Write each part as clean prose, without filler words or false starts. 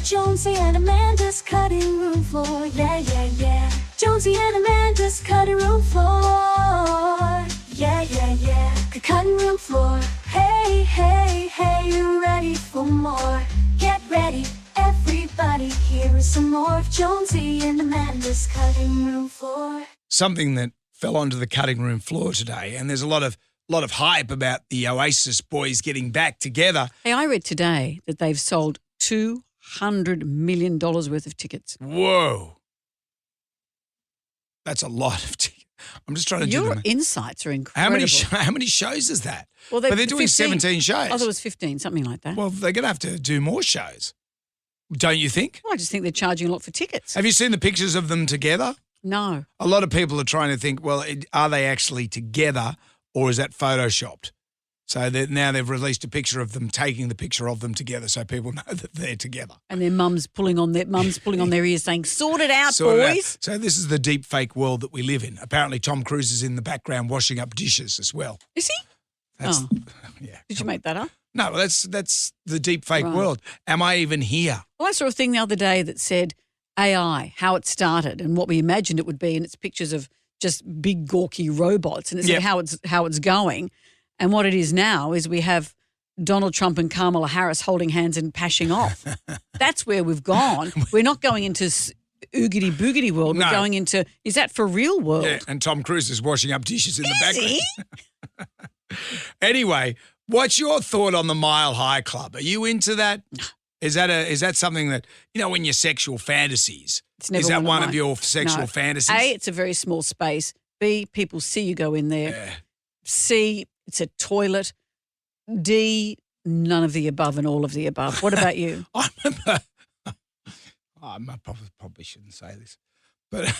Jonesy and Amanda's cutting room floor. Yeah, yeah, yeah. Jonesy and Amanda's cutting room floor. Yeah, yeah, yeah. The cutting room floor. Hey, hey, hey, you ready for more? Get ready, everybody. Here is some more of Jonesy and Amanda's cutting room floor. Something that fell onto the cutting room floor today, and there's a lot of hype about the Oasis boys getting back together. Hey, I read today that they've sold $200 million worth of tickets. Whoa. That's a lot of tickets. I'm just trying to do Your them. insights are incredible. How many shows is that? Well, but they're doing 15. 17 shows. Oh, there was 15, something like that. Well, they're going to have to do more shows. Don't you think? Well, I just think they're charging a lot for tickets. Have you seen the pictures of them together? No. A lot of people are trying to think, well, are they actually together or is that photoshopped? So now they've released a picture of them taking the picture of them together so people know that they're together. And their mums pulling on their ears saying, sort it out, Sort it out. boys. So this is the deep fake world that we live in. Apparently Tom Cruise is in the background washing up dishes as well. Is he? That's, Oh. Yeah. Did you make that up? No, well, that's the deep fake Right. world. Am I even here? Well, I saw a thing the other day that said AI, how it started and what we imagined it would be, and it's pictures of just big gawky robots, and it said how it's going. And what it is now is we have Donald Trump and Kamala Harris holding hands and pashing off. That's where we've gone. We're not going into oogity boogity world. No. We're going into, is that for real world? Yeah, and Tom Cruise is washing up dishes in the Is background. he? Anyway, what's your thought on the Mile High Club? Are you into that? Is that something that, when your sexual fantasies, It's never is that one of mine. your sexual No. fantasies? A, it's a very small space. B, people see you go in there. Yeah. C, it's a toilet. D, none of the above and all of the above. What about you? I remember, I probably shouldn't say this, but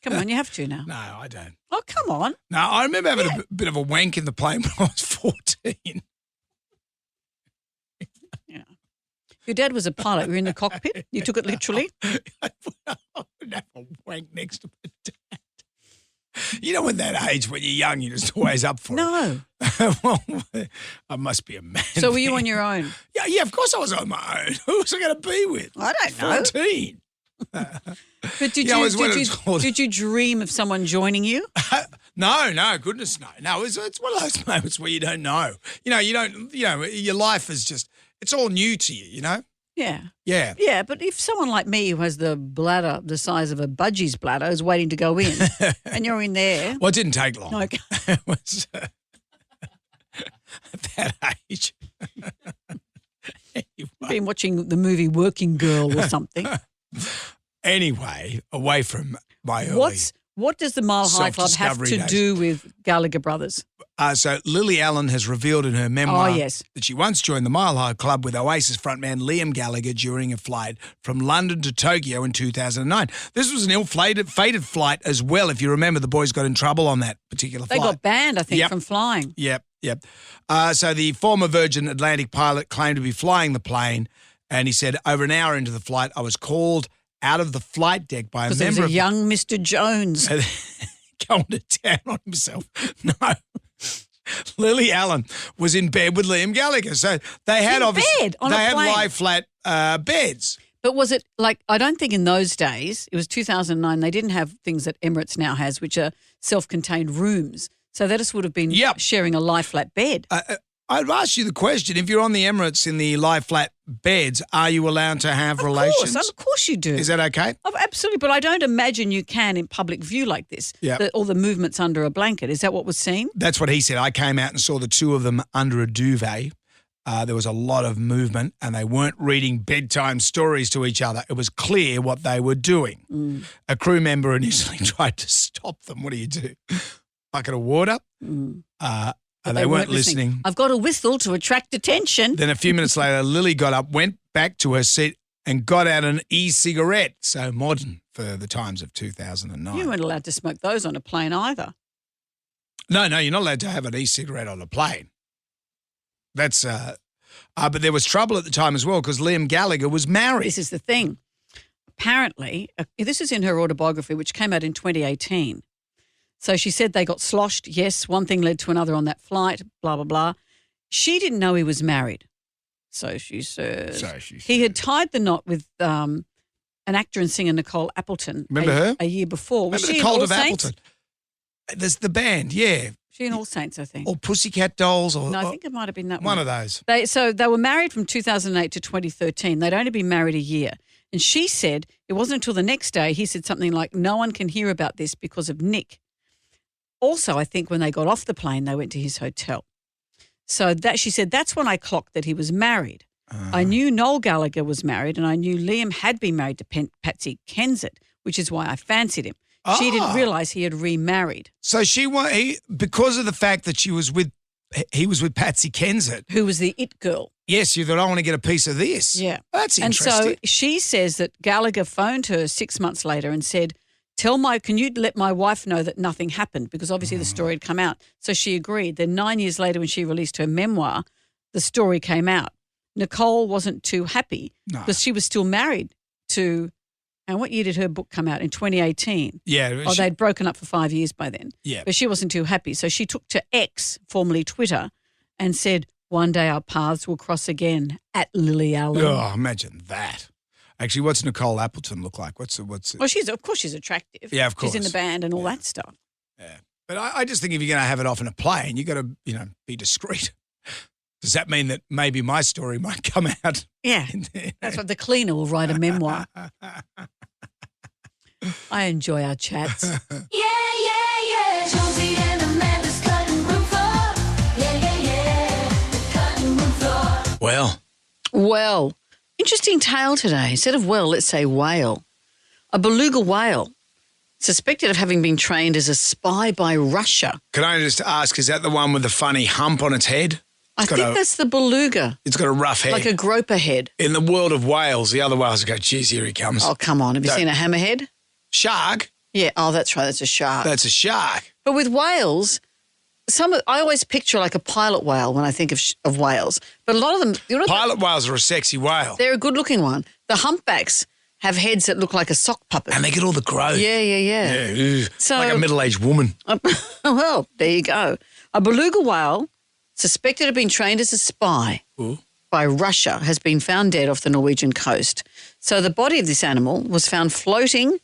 Come on, you have to now. no, I don't. Oh, come on. No, I remember having a bit of a wank in the plane when I was 14. Yeah. Your dad was a pilot. You were in the cockpit. You took it literally. I would have a wank next to my dad. You know, at that age when you're young, you're just always up for No. it. Well, I must be a man. So were you then. on your own? Yeah, of course I was on my own. Who was I going to be with? I don't know. 14. But did Yeah, I was when you I was older. did you dream of someone joining you? No, goodness no. No, it's one of those moments where you don't know. Your life is just, it's all new to you, you know? Yeah. Yeah. Yeah, but if someone like me who has the bladder the size of a budgie's bladder is waiting to go in and you're in there. Well, it didn't take long. Okay. It was at that age. Been watching the movie Working Girl or something. Anyway, away from my early. What does the Mile High Club have Self-discovery to days. do with Gallagher Brothers? So Lily Allen has revealed in her memoir Oh, yes. that she once joined the Mile High Club with Oasis frontman Liam Gallagher during a flight from London to Tokyo in 2009. This was an ill-fated flight as well. If you remember, the boys got in trouble on that particular They flight. got banned, I think, Yep. from flying. Yep. So the former Virgin Atlantic pilot claimed to be flying the plane, and he said, over an hour into the flight, I was called out of the flight deck by a Because there was member a of young Mr. Jones. going to town on himself. No. Lily Allen was in bed with Liam Gallagher. So they had bed on a they had plane? lie flat beds. But was it like, I don't think in those days, it was 2009, they didn't have things that Emirates now has, which are self-contained rooms. So they just would have been Yep. sharing a lie flat bed. I'd ask you the question, if you're on the Emirates in the lie flat beds, are you allowed to have relations? Of course you do. Is that okay? Oh, absolutely, but I don't imagine you can in public view like this. Yep. All the movements under a blanket. Is that what was seen? That's what he said. I came out and saw the two of them under a duvet. There was a lot of movement and they weren't reading bedtime stories to each other. It was clear what they were doing. A crew member initially tried to stop them. What do you do? Bucket of water? And they weren't listening. I've got a whistle to attract attention. Then a few minutes later, Lily got up, went back to her seat and got out an e-cigarette. So modern for the times of 2009. You weren't allowed to smoke those on a plane either. No, you're not allowed to have an e-cigarette on a plane. That's, but there was trouble at the time as well because Liam Gallagher was married. This is the thing. Apparently, this is in her autobiography, which came out in 2018. So she said they got sloshed. Yes, one thing led to another on that flight, blah, blah, blah. She didn't know he was married. So she says. So she He had tied the knot with an actor and singer, Nicole Appleton. Remember her? A year before. Was Remember she the in Cult All of Saints? Appleton? There's the band, yeah. She in All Saints, I think. Or Pussycat Dolls. Or, No, I think it might have been that one one. of those. They were married from 2008 to 2013. They'd only been married a year. And she said it wasn't until the next day he said something like, no one can hear about this because of Nick. Also, I think when they got off the plane, they went to his hotel. So she said, that's when I clocked that he was married. I knew Noel Gallagher was married and I knew Liam had been married to Patsy Kensit, which is why I fancied him. She didn't realise he had remarried. So because of the fact that he was with Patsy Kensit. Who was the it girl. Yes, you thought, I want to get a piece of this. Yeah. That's interesting. And so she says that Gallagher phoned her 6 months later and said, can you let my wife know that nothing happened? Because obviously the story had come out. So she agreed. Then 9 years later when she released her memoir, the story came out. Nicole wasn't too happy because she was still married to, and what year did her book come out? In 2018. Yeah. They'd broken up for 5 years by then. Yeah. But she wasn't too happy. So she took to X, formerly Twitter, and said, one day our paths will cross again at Lily Allen. Oh, imagine that. Actually, what's Nicole Appleton look like? What's Well, of course she's attractive. Yeah, of course. She's in the band and all that stuff. Yeah. But I just think if you're going to have it off in a plane, you got to, be discreet. Does that mean that maybe my story might come out? Yeah. That's what the cleaner will write a memoir. I enjoy our chats. Yeah. Jonesy and Amanda's cutting room floor. Yeah. The cutting room floor. Well, interesting tale today. Instead of let's say whale. A beluga whale, suspected of having been trained as a spy by Russia. Can I just ask, is that the one with the funny hump on its head? I think that's the beluga. It's got a rough head. Like a groper head. In the world of whales, the other whales go, geez, here he comes. Oh, come on. Have you seen a hammerhead? Shark? Yeah. Oh, that's right. That's a shark. That's a shark. But with whales, I always picture like a pilot whale when I think of whales. But a lot of them... Pilot whales are a sexy whale. They're a good-looking one. The humpbacks have heads that look like a sock puppet. And they get all the growth. Yeah. So, like a middle-aged woman. Well, there you go. A beluga whale suspected of being trained as a spy by Russia has been found dead off the Norwegian coast. So the body of this animal was found floating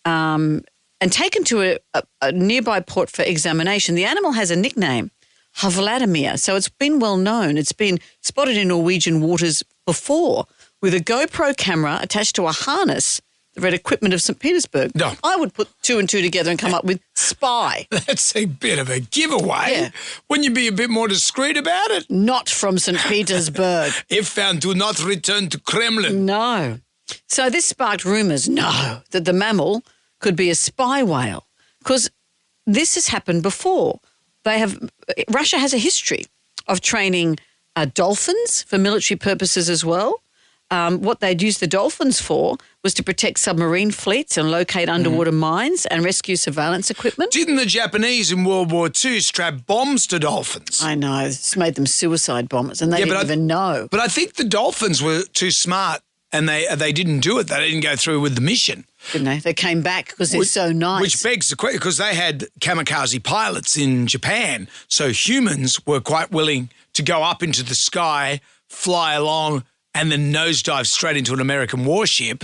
and taken to a nearby port for examination. The animal has a nickname, Vladimir, so it's been well known. It's been spotted in Norwegian waters before with a GoPro camera attached to a harness that read equipment of St. Petersburg. No. I would put two and two together and come up with spy. That's a bit of a giveaway. Yeah. Wouldn't you be a bit more discreet about it? Not from St. Petersburg. If found, do not return to Kremlin. No. So this sparked rumours, that the mammal could be a spy whale because this has happened before. Russia has a history of training dolphins for military purposes as well. What they'd use the dolphins for was to protect submarine fleets and locate underwater mines and rescue surveillance equipment. Didn't the Japanese in World War II strap bombs to dolphins? I know. It's made them suicide bombers and they didn't even know. But I think the dolphins were too smart and they didn't do it. They didn't go through with the mission. Didn't they? They came back because they're so nice. Which begs the question, because they had kamikaze pilots in Japan, so humans were quite willing to go up into the sky, fly along, and then nosedive straight into an American warship,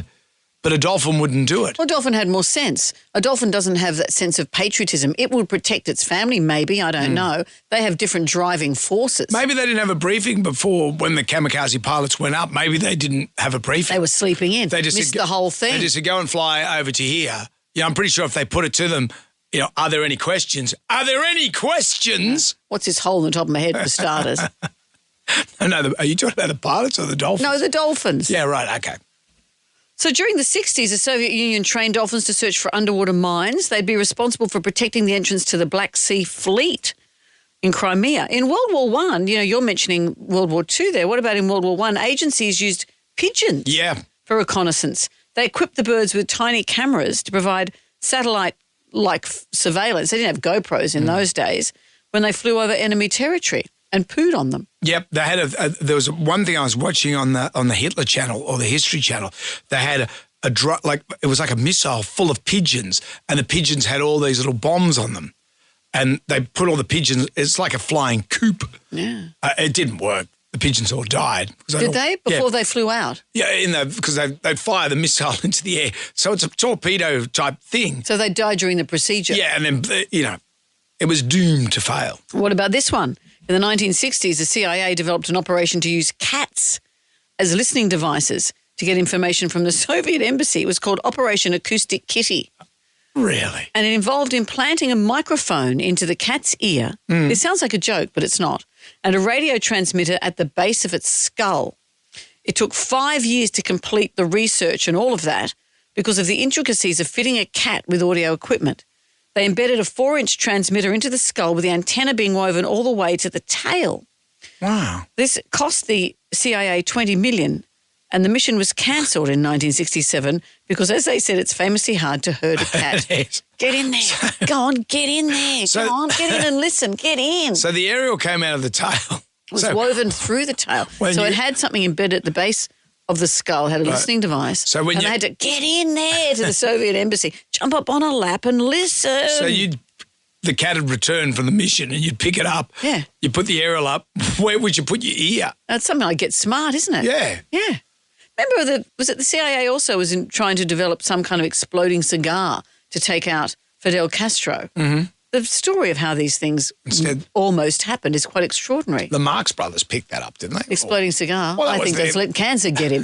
but a dolphin wouldn't do it. Well, a dolphin had more sense. A dolphin doesn't have that sense of patriotism. It would protect its family, maybe. I don't know. They have different driving forces. Maybe they didn't have a briefing before when the kamikaze pilots went up. Maybe they didn't have a briefing. They were sleeping in. They just missed the whole thing. They just said, go and fly over to here. Yeah, I'm pretty sure if they put it to them, are there any questions? Are there any questions? What's this hole in the top of my head for starters? No, are you talking about the pilots or the dolphins? No, the dolphins. Yeah, right, okay. So during the 60s, the Soviet Union trained dolphins to search for underwater mines. They'd be responsible for protecting the entrance to the Black Sea Fleet in Crimea. In World War I, you're mentioning World War II there. What about in World War I? Agencies used pigeons for reconnaissance. They equipped the birds with tiny cameras to provide satellite-like surveillance. They didn't have GoPros in those days when they flew over enemy territory and pooed on them. Yep, they had there was one thing I was watching on the Hitler channel or the History channel. They had it was like a missile full of pigeons, and the pigeons had all these little bombs on them, and they put all the pigeons. It's like a flying coop. Yeah, it didn't work. the pigeons all died. Did they? Before they flew out? Yeah, because they'd fire the missile into the air. So it's a torpedo type thing. So they died during the procedure? Yeah, and then, it was doomed to fail. What about this one? In the 1960s, the CIA developed an operation to use cats as listening devices to get information from the Soviet embassy. It was called Operation Acoustic Kitty. Really? And it involved implanting a microphone into the cat's ear. It sounds like a joke, but it's not. And a radio transmitter at the base of its skull. It took 5 years to complete the research and all of that because of the intricacies of fitting a cat with audio equipment. They embedded a 4-inch transmitter into the skull with the antenna being woven all the way to the tail. Wow. This cost the CIA $20 million, and the mission was cancelled in 1967 because, as they said, it's famously hard to herd a cat. Get in there. Go on, get in there. Go on, get in and listen. Get in. So the aerial came out of the tail. It was woven through the tail. So it had something embedded at the base of the skull, had a listening device. So when they had to get in there to the Soviet embassy, jump up on a lap and listen. So the cat had returned from the mission and you'd pick it up. Yeah. You put the aerial up. Where would you put your ear? That's something like Get Smart, isn't it? Yeah. Yeah. Remember, was it the CIA also was trying to develop some kind of exploding cigar to take out Fidel Castro? Mm-hmm. The story of how these things almost happened is quite extraordinary. The Marx Brothers picked that up, didn't they? Exploding cigar. Well, I think that's let cancer get him.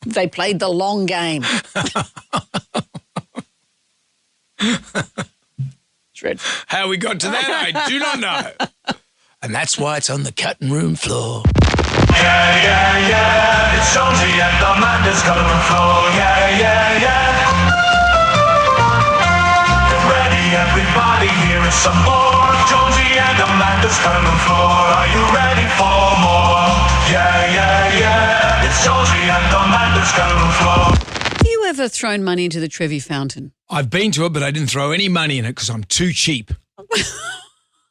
They played the long game. Dreadful. How we got to that, I do not know. And that's why it's on the cutting room floor. Yeah, yeah, yeah. It's Jonesy and the madness cutting room floor. Yeah, yeah, yeah. Everybody, here is some more Jonesy and the madness cutting room floor. Are you ready for more? Yeah, yeah, yeah. It's Jonesy and the madness cutting room floor. Have you ever thrown money into the Trevi Fountain? I've been to it, but I didn't throw any money in it because I'm too cheap.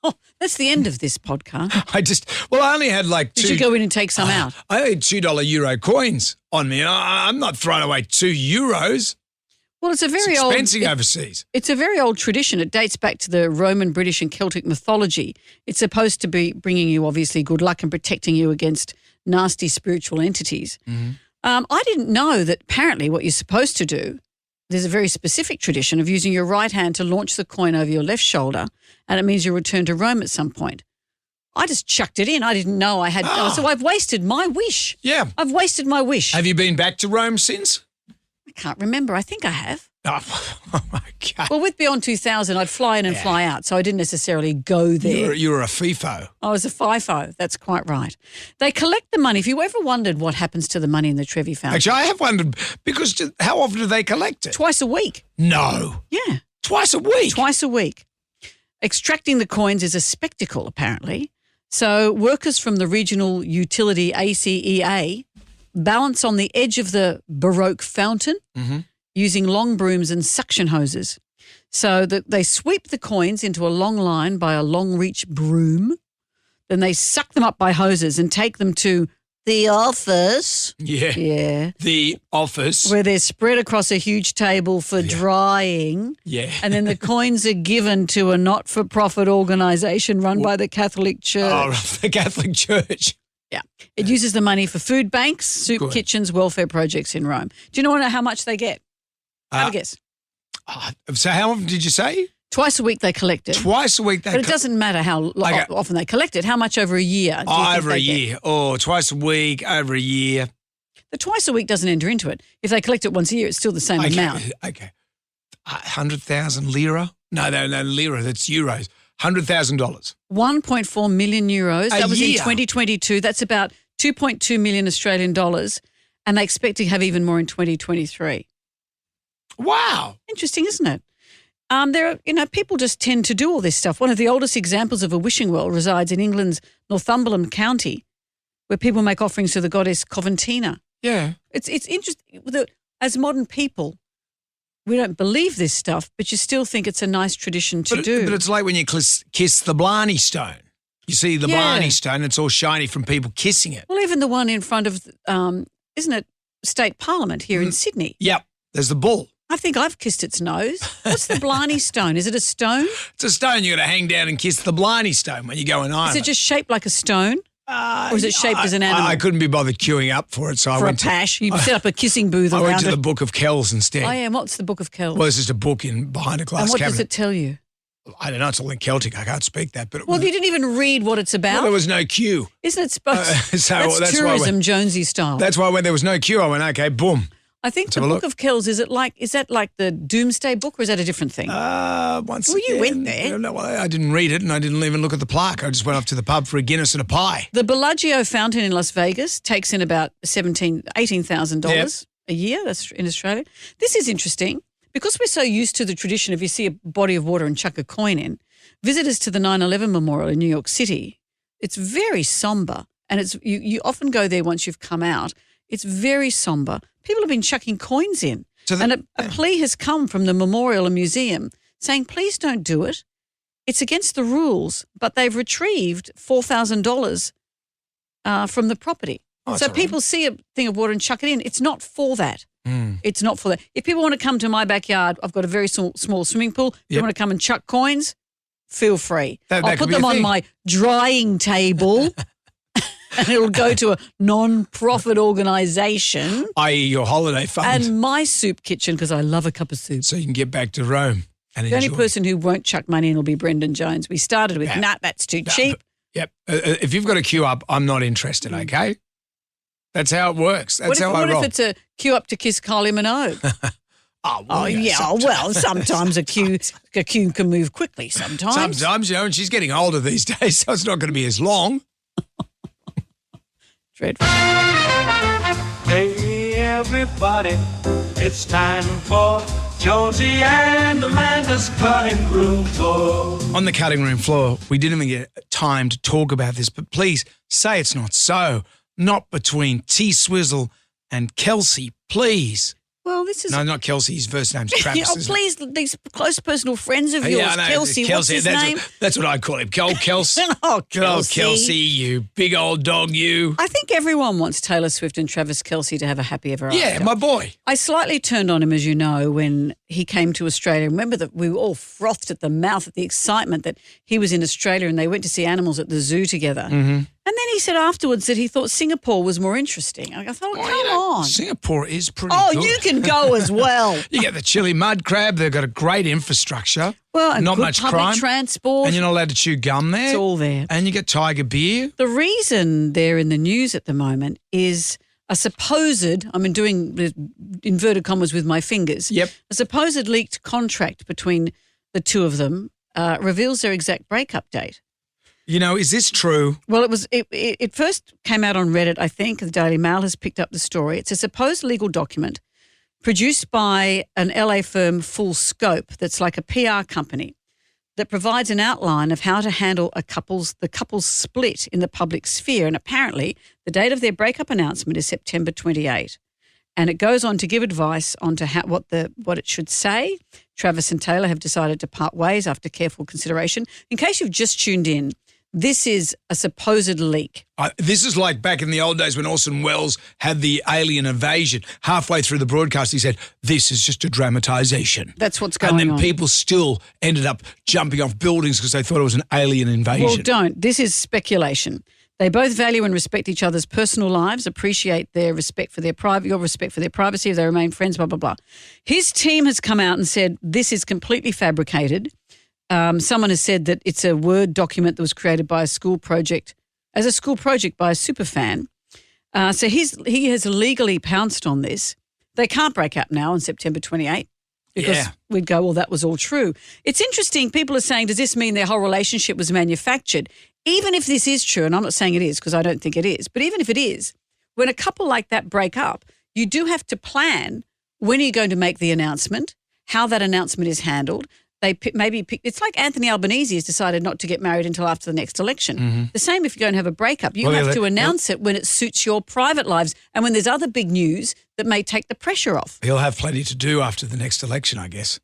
Oh, that's the end of this podcast. I only had like Did you go in and take some out? I had $2 euro coins on me. And I'm not throwing away €2. Well, it's expensive overseas. It's a very old tradition. It dates back to the Roman, British and Celtic mythology. It's supposed to be bringing you, obviously, good luck and protecting you against nasty spiritual entities. Mm-hmm. I didn't know that apparently what you're supposed to do, there's a very specific tradition of using your right hand to launch the coin over your left shoulder, and it means you'll return to Rome at some point. I just chucked it in. I didn't know I had. So I've wasted my wish. Yeah. I've wasted my wish. Have you been back to Rome since? I can't remember. I think I have. Oh my God. Well, with Beyond 2000, I'd fly in and fly out, so I didn't necessarily go there. You were a FIFO. I was a FIFO. That's quite right. They collect the money. If you ever wondered what happens to the money in the Trevi Fountain. Actually, I have wondered, because how often do they collect it? Twice a week. No. Yeah. Twice a week? Twice a week. Extracting the coins is a spectacle, apparently. So workers from the regional utility ACEA balance on the edge of the Baroque fountain using long brooms and suction hoses. So they sweep the coins into a long line by a long reach broom. Then they suck them up by hoses and take them to the office. Yeah. Yeah. The office. Where they're spread across a huge table for drying. Yeah. And then the coins are given to a not-for-profit organisation run by the Catholic Church. Oh, the Catholic Church. Yeah. It uses the money for food banks, soup kitchens, welfare projects in Rome. Do you want to know how much they get? Have a guess. So how often did you say? Twice a week they collect it. Twice a week they collect it. But it doesn't matter how often they collect it. How much over a year do you think over a year. Get? Oh, twice a week, over a year. The twice a week doesn't enter into it. If they collect it once a year, it's still the same amount. Okay. 100,000 lira? No, lira, that's euros. $100,000. 1.4 million euros. That was year. in 2022. That's about 2.2 million Australian dollars. And they expect to have even more in 2023. Wow. Interesting, isn't it? People just tend to do all this stuff. One of the oldest examples of a wishing well resides in England's Northumberland County, where people make offerings to the goddess Coventina. Yeah. It's interesting. As modern people, we don't believe this stuff, but you still think it's a nice tradition to do. But it's like when you kiss the Blarney Stone. You see the Blarney Stone, it's all shiny from people kissing it. Well, even the one in front of, isn't it, State Parliament here in Sydney? Yep. There's the bull. I think I've kissed its nose. What's the Blarney Stone? Is it a stone? It's a stone you got to hang down and kiss the Blarney Stone when you go in Ireland. Is it just shaped like a stone? Or is it shaped as an animal? I couldn't be bothered queuing up for it, so I For a went to, pash. You set up a kissing booth I around went to it. the Book of Kells instead. Oh, yeah. And what's the Book of Kells? Well, it's just a book behind a glass and what cabinet. does it tell you? I don't know. It's all in Celtic. I can't speak that. But Well, you didn't even read what it's about. well, there was no queue. Isn't it supposed So that's that's why tourism, Jonesy style. That's why when there was no queue, I went, okay, boom. I think Let's the have a Book look. of Kells, is that like the Doomsday Book or is that a different thing? Once Well, you again, went there. No, well, I didn't read it and I didn't even look at the plaque. I just went up to the pub for a Guinness and a pie. The Bellagio Fountain in Las Vegas takes in about $18,000 a year. That's in Australia. This is interesting because we're so used to the tradition of you see a body of water and chuck a coin in. Visitors to the 9/11 Memorial in New York City, it's very somber, and it's you often go there once you've come out. It's very somber. People have been chucking coins in, and a plea has come from the memorial and museum saying, please don't do it. It's against the rules, but they've retrieved $4,000 from the property. Oh, that's so all right. people see a thing of water and chuck it in. It's not for that. It's not for that. If people want to come to my backyard, I've got a very small swimming pool. If you want to come and chuck coins, feel free. That I'll could put be a them on thing. my drying table and it'll go to a non-profit organisation i.e. your holiday fund. and my soup kitchen because I love a cup of soup. So you can get back to Rome and The only enjoy. person who won't chuck money in will be Brendan Jones. We started with, nah, that's too cheap. Yep. If you've got a queue up, I'm not interested, okay? That's how it works. That's how I roll. What if it's a queue up to kiss Kylie Minogue? Oh, sometimes a queue can move quickly sometimes. Sometimes, and she's getting older these days, so it's not going to be as long. Dreadful. Hey everybody, it's time for Jonesy and Amanda's cutting room floor. On the cutting room floor, we didn't even get time to talk about this, but please say it's not so. Not between T-Swizzle and Kelsey, please. Well, this is... No, not Kelsey. His first name's Travis. Oh, please, these close personal friends of yours, I know, Kelsey, what's his that's name? That's what I call him. Kelsey. Oh, Good old Kelsey. Kelsey, you big old dog, you. I think everyone wants Taylor Swift and Travis Kelce to have a happy ever after. Yeah, my boy. I slightly turned on him, as you know, when he came to Australia. Remember that we were all frothed at the mouth at the excitement that he was in Australia and they went to see animals at the zoo together. Mm-hmm. And then he said afterwards that he thought Singapore was more interesting. I thought, come on. Singapore is pretty Oh, good. you can go as well. You get the chili mud crab. They've got a great infrastructure. Well, and not good much public crime. transport. And you're not allowed to chew gum there. It's all there. And you get tiger beer. The reason they're in the news at the moment is a supposed, I'm doing the inverted commas with my fingers, Yep. a supposed leaked contract between the two of them reveals their exact breakup date. You know, is this true? Well, it first came out on Reddit, I think. The Daily Mail has picked up the story. It's a supposed legal document produced by an LA firm, Full Scope, that's like a PR company that provides an outline of how to handle the couple's split in the public sphere. And apparently the date of their breakup announcement is September 28. And it goes on to give advice on to what it should say. Travis and Taylor have decided to part ways after careful consideration. In case you've just tuned in, this is a supposed leak. This is like back in the old days when Orson Welles had the alien invasion. Halfway through the broadcast, he said, this is just a dramatisation. That's what's going on. And then people still ended up jumping off buildings because they thought it was an alien invasion. Well, don't. This is speculation. They both value and respect each other's personal lives, appreciate their respect for their your respect for their privacy if they remain friends, blah, blah, blah. His team has come out and said this is completely fabricated. Someone has said that it's a Word document that was created by a school project by a superfan. So he has legally pounced on this. They can't break up now on September 28 because we'd go, well, that was all true. It's interesting. People are saying, does this mean their whole relationship was manufactured? Even if this is true, and I'm not saying it is because I don't think it is, but even if it is, when a couple like that break up, you do have to plan when you're going to make the announcement, how that announcement is handled. They it's like Anthony Albanese has decided not to get married until after the next election. Mm-hmm. The same if you're going to have a breakup. You have to announce it when it suits your private lives and when there's other big news that may take the pressure off. He'll have plenty to do after the next election, I guess.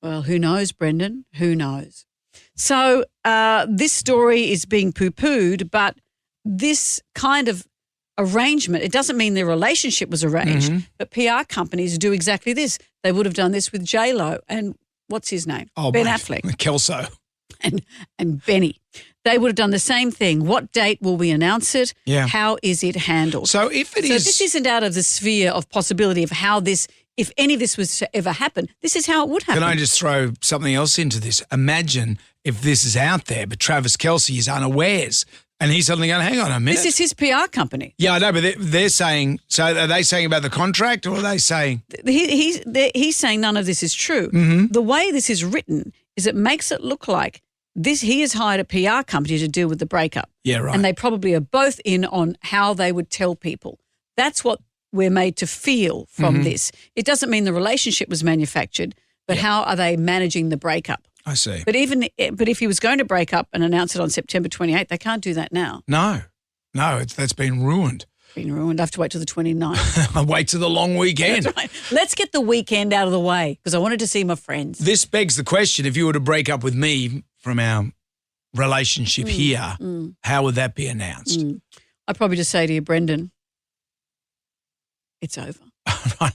Well, who knows, Brendan? Who knows? So this story is being poo-pooed, but this kind of arrangement, it doesn't mean their relationship was arranged, but PR companies do exactly this. They would have done this with J-Lo and what's his name? Ben Affleck. Kelso. and Benny. They would have done the same thing. What date will we announce it? Yeah. How is it handled? So if it is, this isn't out of the sphere of possibility of how this, if any of this was to ever happen, this is how it would happen. can I just throw something else into this? Imagine if this is out there, but Travis Kelce is unawares, and he's suddenly going, hang on a minute. This is his PR company. Yeah, I know, but they're saying, so are they saying about the contract, or are they saying? He's saying none of this is true. Mm-hmm. The way this is written is it makes it look like he has hired a PR company to deal with the breakup. Yeah, right. And they probably are both in on how they would tell people. That's what we're made to feel from this. It doesn't mean the relationship was manufactured, but how are they managing the breakup? I see. But if he was going to break up and announce it on September 28th, they can't do that now. No, that's been ruined. Been ruined. I have to wait till the 29th. I wait till the long weekend. Right. Let's get the weekend out of the way because I wanted to see my friends. This begs the question, if you were to break up with me from our relationship here, how would that be announced? I'd probably just say to you, Brendan, it's over. Right.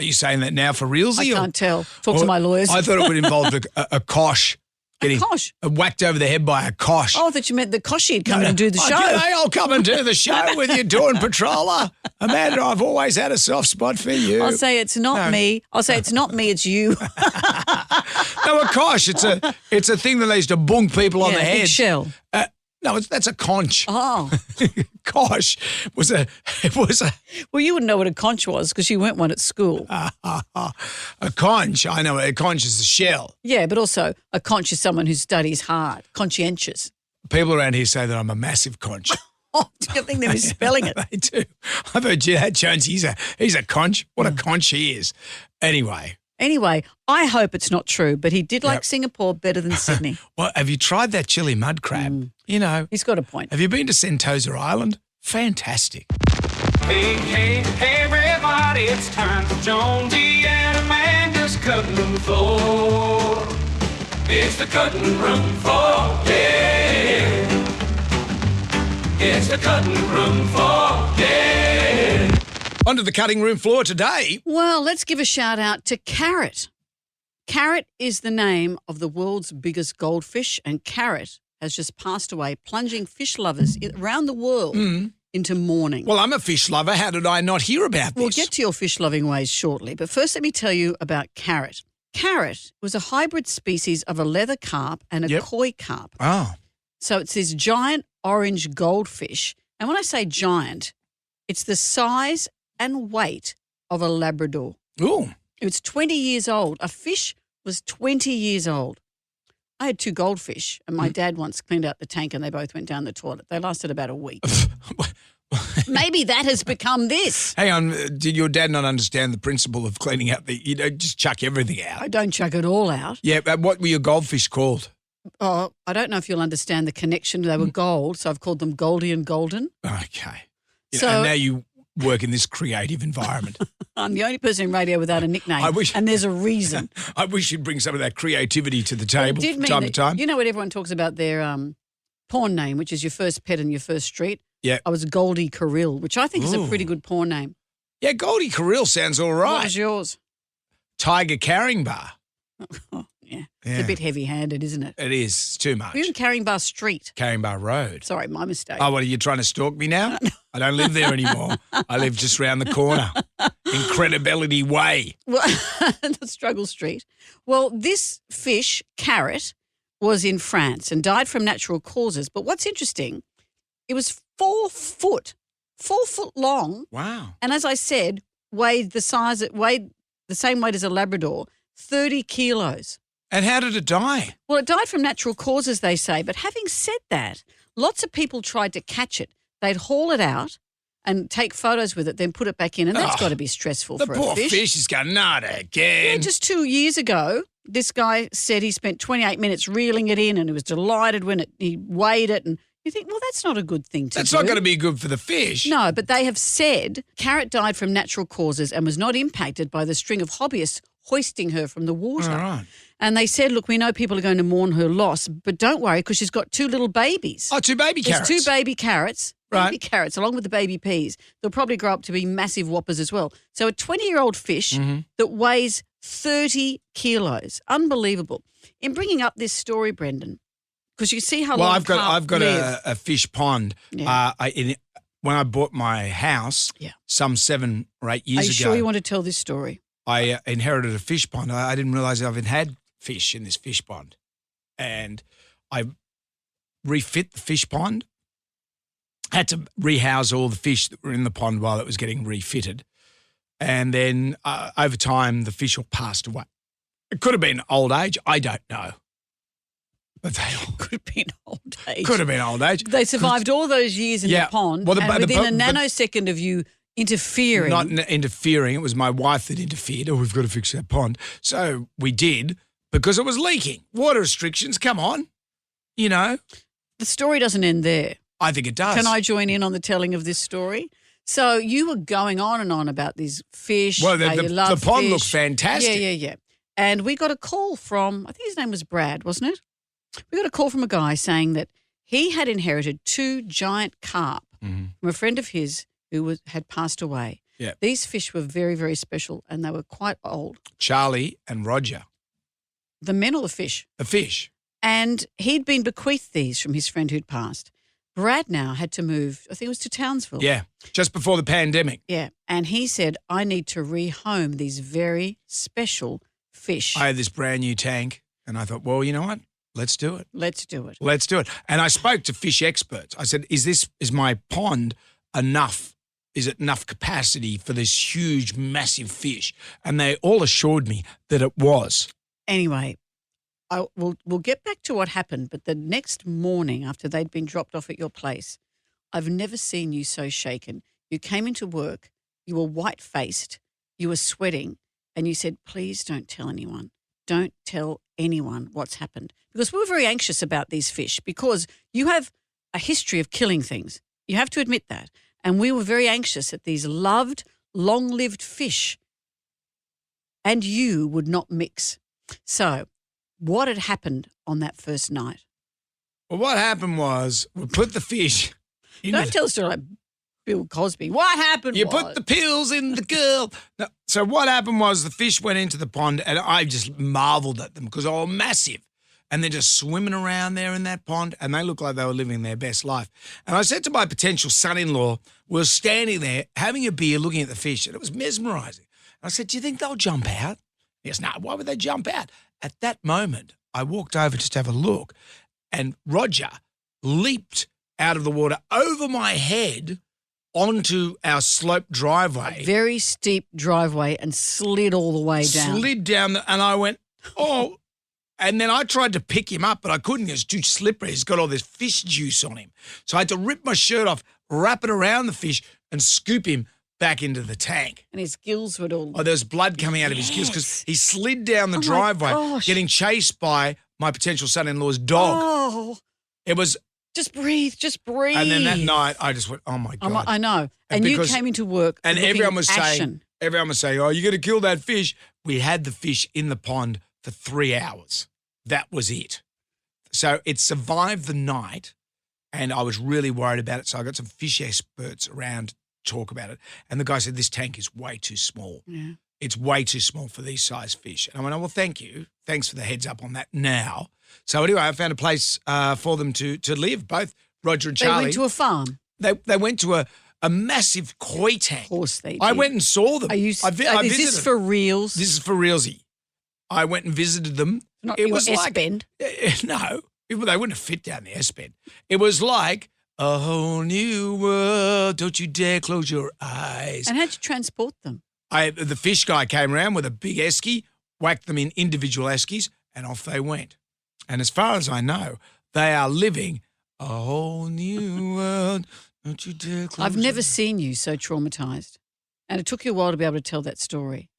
Are you saying that now for realsy? I can't tell. Talk to my lawyers. I thought it would involve a kosh. Getting kosh? Whacked over the head by a kosh. Oh, I thought you meant the Koshi'd come in and do the show. G'day, I'll come and do the show with you, Dawn Patroller. Amanda, I've always had a soft spot for you. I'll say it's not me. I'll say it's not me, it's you. No, a kosh. It's a thing that they used to bunk people on the head. Big shell. No, that's a conch. Oh. Kosh was a. Well, you wouldn't know what a conch was because you weren't one at school. A conch. I know a conch is a shell. Yeah, but also a conch is someone who studies hard, conscientious. People around here say that I'm a massive conch. Oh, do you think they're misspelling it? They do. I've heard that Jonesy. He's a conch. What a conch he is. Anyway, I hope it's not true, but he did like Singapore better than Sydney. Well, have you tried that chili mud crab? You know. He's got a point. Have you been to Sentosa Island? Fantastic. Hey, everybody, it's time for Jonesy and Amanda's cutting room floor. It's the cutting room floor, yeah. It's the cutting room floor, yeah. Onto the cutting room floor today. Well, let's give a shout out to Carrot. Carrot is the name of the world's biggest goldfish, and Carrot has just passed away, plunging fish lovers around the world into mourning. Well, I'm a fish lover. How did I not hear about this? We'll get to your fish-loving ways shortly, but first let me tell you about Carrot. Carrot was a hybrid species of a leather carp and a koi carp. Oh. So it's this giant orange goldfish, and when I say giant, it's the size and weight of a Labrador. Ooh. It's 20 years old. A fish was 20 years old. I had two goldfish, and my dad once cleaned out the tank and they both went down the toilet. They lasted about a week. Maybe that has become this. Hang on, did your dad not understand the principle of cleaning out just chuck everything out? I don't chuck it all out. Yeah, but what were your goldfish called? Oh, I don't know if you'll understand the connection. They were gold, so I've called them Goldie and Golden. Okay. So and now you work in this creative environment. I'm the only person in radio without a nickname, and there's a reason. I wish you'd bring some of that creativity to the table It did from mean time that, to time. You know what everyone talks about their porn name, which is your first pet and your first street? Yeah. I was Goldie Carrill, which I think is a pretty good porn name. Yeah, Goldie Carrill sounds all right. What was yours? Tiger Carrying Bar. Oh, yeah. It's a bit heavy-handed, isn't it? It is. It's too much. You're in Carrying Bar Street. Carrying Bar Road. Sorry, my mistake. Oh, what, are you trying to stalk me now? I don't live there anymore. I live just round the corner. Incredibility Way. Well, the Struggle Street. Well, this fish, Carrot, was in France and died from natural causes. But what's interesting, it was 4 foot long. Wow. And as I said, weighed the same weight as a Labrador, 30 kilos. And how did it die? Well, it died from natural causes, they say. But having said that, lots of people tried to catch it. They'd haul it out and take photos with it, then put it back in. And that's got to be stressful for a fish. The poor fish is going, not again. Yeah, just 2 years ago, this guy said he spent 28 minutes reeling it in and he was delighted when he weighed it. And you think, well, that's not a good thing to do. That's not going to be good for the fish. No, but they have said Carrot died from natural causes and was not impacted by the string of hobbyists hoisting her from the water. All right. And they said, look, we know people are going to mourn her loss, but don't worry because she's got 2 little babies. Oh, 2 baby carrots. There's 2 baby carrots. Right. Baby carrots, along with the baby peas. They'll probably grow up to be massive whoppers as well. So a 20-year-old fish that weighs 30 kilos. Unbelievable. In bringing up this story, Brendan, Because you see how Well, long I've got carp live. a fish pond. Yeah. When I bought my house some 7 or 8 years Are you ago, sure you want to tell this story? I inherited a fish pond. I didn't realise I've had fish in this fish pond. And I refit the fish pond, had to rehouse all the fish that were in the pond while it was getting refitted. And then over time, the fish all passed away. It could have been old age. I don't know. But they all Could have been old age. could have been old age. They survived all those years in the pond, Well, and within a nanosecond of you interfering. Not interfering. It was my wife that interfered. Oh, we've got to fix that pond. So we did because it was leaking. Water restrictions, come on. You know, The story doesn't end there. I think it does. Can I join in on the telling of this story? So you were going on and on about these fish. Well, how you love the pond fish. looked fantastic. Yeah. And we got a call from, I think his name was Brad, wasn't it? We got a call from a guy saying that he had inherited 2 giant carp from a friend of his who had passed away. Yeah. These fish were very, very special and they were quite old. Charlie and Roger. The men or the fish? The fish. And he'd been bequeathed these from his friend who'd passed. Brad now had to move, I think it was to Townsville. Yeah. Just before the pandemic. Yeah. And he said, I need to rehome these very special fish. I had this brand new tank and I thought, well, you know what? Let's do it. Let's do it. Let's do it. And I spoke to fish experts. I said, is my pond enough? Is it enough capacity for this huge, massive fish? And they all assured me that it was. Anyway, we'll get back to what happened, but the next morning after they'd been dropped off at your place, I've never seen you so shaken. You came into work, you were white-faced, you were sweating, and you said, please don't tell anyone. Don't tell anyone what's happened. Because we were very anxious about these fish because you have a history of killing things. You have to admit that. And we were very anxious that these loved, long-lived fish and you would not mix. So what had happened on that first night? Well, what happened was we put the fish in Don't tell a story like Bill Cosby. What happened You was... put the pills in the girl. No, so what happened was the fish went into the pond and I just marveled at them because they were massive. And they're just swimming around there in that pond and they looked like they were living their best life. And I said to my potential son-in-law, we were standing there having a beer looking at the fish and it was mesmerising. And I said, do you think they'll jump out? He goes, no, why would they jump out? At that moment, I walked over just to have a look and Roger leaped out of the water over my head onto our sloped driveway. Very steep driveway and slid all the way down. Slid down and I went, oh. And then I tried to pick him up, but I couldn't. It was too slippery. He's got all this fish juice on him. So I had to rip my shirt off, wrap it around the fish and scoop him back into the tank. And his gills would all... Oh, there was blood coming out of his gills because he slid down the driveway getting chased by my potential son-in-law's dog. Oh. It was... Just breathe, just breathe. And then that night I just went, oh, my God. I know. And you came into work and looking everyone was ashen. saying, oh, you're going to kill that fish. We had the fish in the pond for 3 hours. That was it. So it survived the night and I was really worried about it. So I got some fish experts around to talk about it. And the guy said, this tank is way too small. Yeah. It's way too small for these size fish. And I went, oh, well, thank you. Thanks for the heads up on that now. So anyway, I found a place for them to live, both Roger and Charlie. They went to a farm. They went to a massive koi tank. Of course they did. I went and saw them. Is visited this for reals? This is for realsy. I went and visited them. Not it your was like S-Bend. No, they wouldn't have fit down the S-Bend. It was like a whole new world. Don't you dare close your eyes. And how'd you transport them? The fish guy came around with a big esky, whacked them in individual eskies, and off they went. And as far as I know, they are living a whole new world. Don't you dare close I've your never eyes. seen you so traumatized. And it took you a while to be able to tell that story.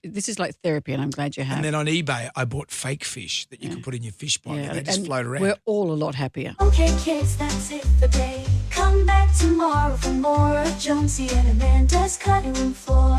This is like therapy, and I'm glad you have. And then on eBay, I bought fake fish that you could put in your fish pond and they just and float around. We're all a lot happier. Okay, kids, that's it for today. Come back tomorrow for more of Jonesy and Amanda's cutting room floor.